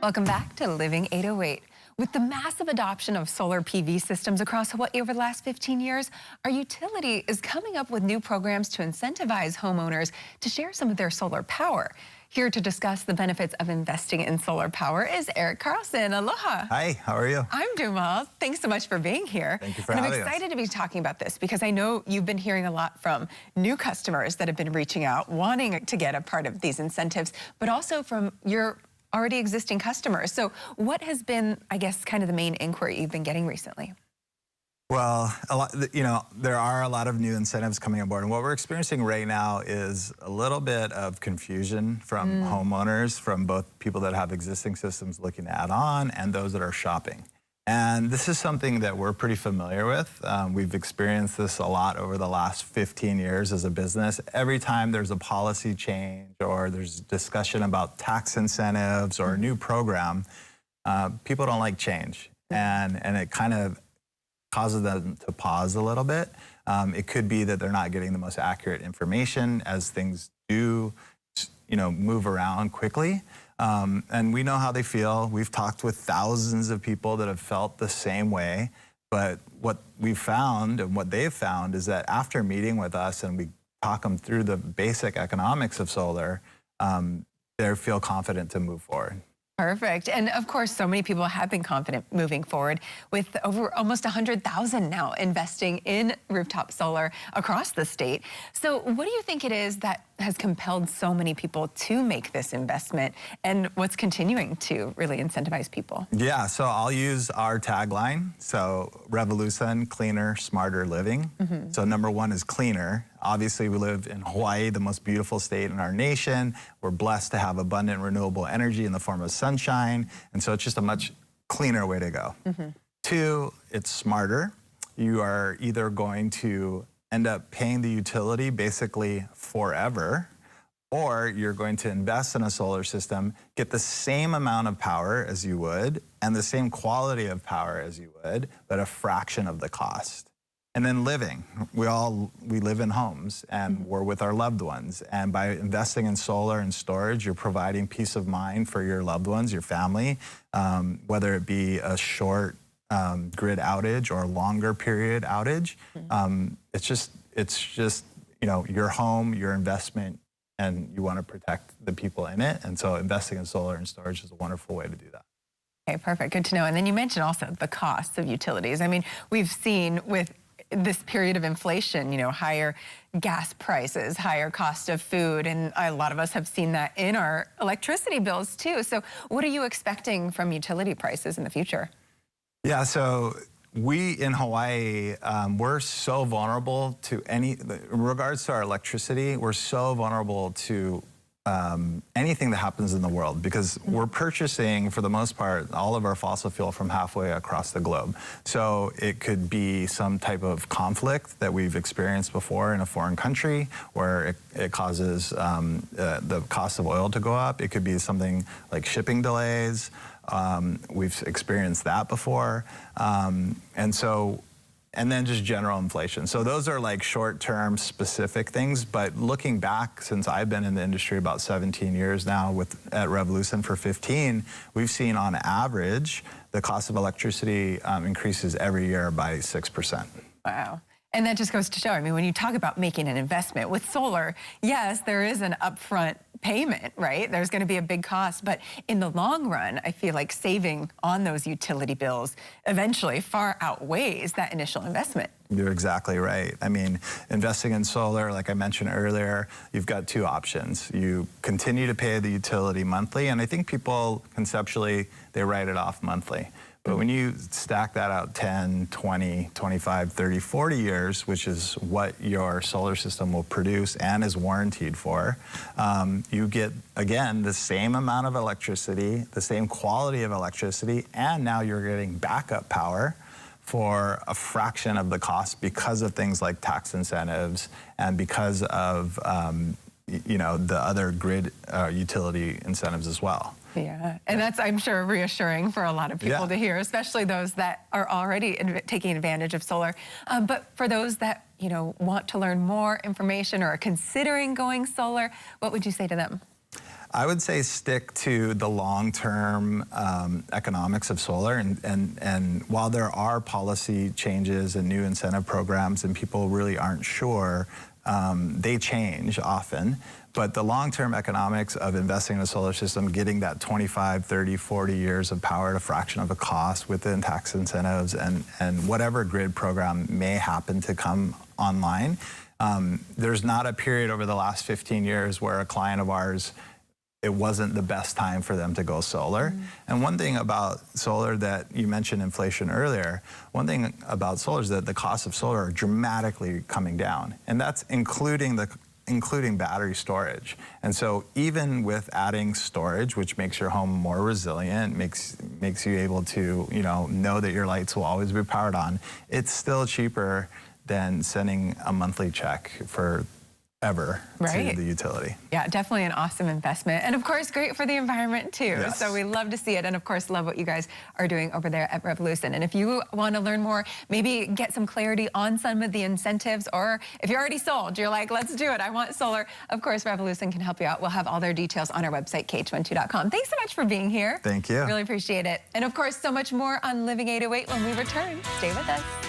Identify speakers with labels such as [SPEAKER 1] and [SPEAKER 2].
[SPEAKER 1] Welcome back to Living 808. With the massive adoption of solar PV systems across Hawaii over the last 15 years, our utility is coming up with new programs to incentivize homeowners to share some of their solar power. Here to discuss the benefits of investing in solar power is Eric Carlson. Aloha.
[SPEAKER 2] Hi, how are you?
[SPEAKER 1] I'm doing well. Thanks so much for being here.
[SPEAKER 2] Thank you for
[SPEAKER 1] having us.
[SPEAKER 2] I'm
[SPEAKER 1] excited to be talking about this because I know you've been hearing a lot from new customers that have been reaching out, wanting to get a part of these incentives, but also from your already existing customers. So what has been, I guess, kind of the main inquiry you've been getting recently?
[SPEAKER 2] Well, there are a lot of new incentives coming on board, and what we're experiencing right now is a little bit of confusion from homeowners, from both people that have existing systems looking to add on and those that are shopping. And this is something that we're pretty familiar with. We've experienced this a lot over the last 15 years as a business. Every time there's a policy change or there's discussion about tax incentives or a new program, people don't like change. And it kind of causes them to pause a little bit. It could be that they're not getting the most accurate information as things do, move around quickly. And we know how they feel. We've talked with thousands of people that have felt the same way. But what we've found and what they've found is that after meeting with us and we talk them through the basic economics of solar, they feel confident to move forward.
[SPEAKER 1] Perfect. And of course, so many people have been confident moving forward with over almost 100,000 now investing in rooftop solar across the state. So what do you think it is that has compelled so many people to make this investment and what's continuing to really incentivize people?
[SPEAKER 2] Yeah, so I'll use our tagline. So RevoluSun, cleaner, smarter living. So number one is cleaner. Obviously, we live in Hawaii, the most beautiful state in our nation. We're blessed to have abundant renewable energy in the form of sunshine. And so it's just a much cleaner way to go. Two, it's smarter. You are either going to end up paying the utility basically forever, or you're going to invest in a solar system, get the same amount of power as you would, and the same quality of power as you would, but a fraction of the cost. And then living, we live in homes and we're with our loved ones. And by investing in solar and storage, you're providing peace of mind for your loved ones, your family, whether it be a short grid outage or a longer period outage. It's just your home, your investment, and you want to protect the people in it. And so investing in solar and storage is a wonderful way to do that.
[SPEAKER 1] Okay, perfect. Good to know. And then you mentioned also the costs of utilities. I mean, we've seen with this period of inflation, higher gas prices, higher cost of food, and a lot of us have seen that in our electricity bills too. So what are you expecting from utility prices in the future? Yeah,
[SPEAKER 2] so we in Hawaii, we're so vulnerable to in regards to our electricity, we're so vulnerable to anything that happens in the world because we're purchasing, for the most part, all of our fossil fuel from halfway across the globe. So it could be some type of conflict that we've experienced before in a foreign country where it causes the cost of oil to go up. It could be something like shipping delays. We've experienced that before. And then just general inflation. So those are like short-term specific things, but looking back, since I've been in the industry about 17 years now at RevoluSun for 15, we've seen on average, the cost of electricity increases every year by 6%.
[SPEAKER 1] Wow. And that just goes to show, I mean, when you talk about making an investment with solar, yes, there is an upfront payment, right? There's going to be a big cost, but in the long run, I feel like saving on those utility bills eventually far outweighs that initial investment.
[SPEAKER 2] You're exactly right. I mean, investing in solar, like I mentioned earlier, you've got two options. You continue to pay the utility monthly, and I think people conceptually, they write it off monthly. But when you stack that out 10, 20, 25, 30, 40 years, which is what your solar system will produce and is warrantied for, you get, again, the same amount of electricity, the same quality of electricity, and now you're getting backup power for a fraction of the cost because of things like tax incentives and because of the other grid utility incentives as well.
[SPEAKER 1] Yeah, and that's, I'm sure, reassuring for a lot of people to hear, especially those that are already taking advantage of solar. But for those that, want to learn more information or are considering going solar, what would you say to them?
[SPEAKER 2] I would say stick to the long-term economics of solar, and while there are policy changes and new incentive programs and people really aren't sure, they change often. But the long-term economics of investing in a solar system, getting that 25, 30, 40 years of power at a fraction of the cost within tax incentives and whatever grid program may happen to come online, there's not a period over the last 15 years where a client of ours, it wasn't the best time for them to go solar. And one thing about solar that you mentioned inflation earlier, one thing about solar is that the cost of solar are dramatically coming down. And that's including battery storage. And so even with adding storage, which makes your home more resilient, makes you able to know that your lights will always be powered on, it's still cheaper than sending a monthly check for ever to the utility.
[SPEAKER 1] Yeah, definitely an awesome investment. And of course, great for the environment too.
[SPEAKER 2] Yes.
[SPEAKER 1] So we love to see it. And of course, love what you guys are doing over there at RevoluSun. And if you want to learn more, maybe get some clarity on some of the incentives, or if you're already sold, you're like, let's do it, I want solar, of course, RevoluSun can help you out. We'll have all their details on our website, kh12.com. Thanks so much for being here.
[SPEAKER 2] Thank you.
[SPEAKER 1] Really appreciate it. And of course, so much more on Living 808 when we return. Stay with us.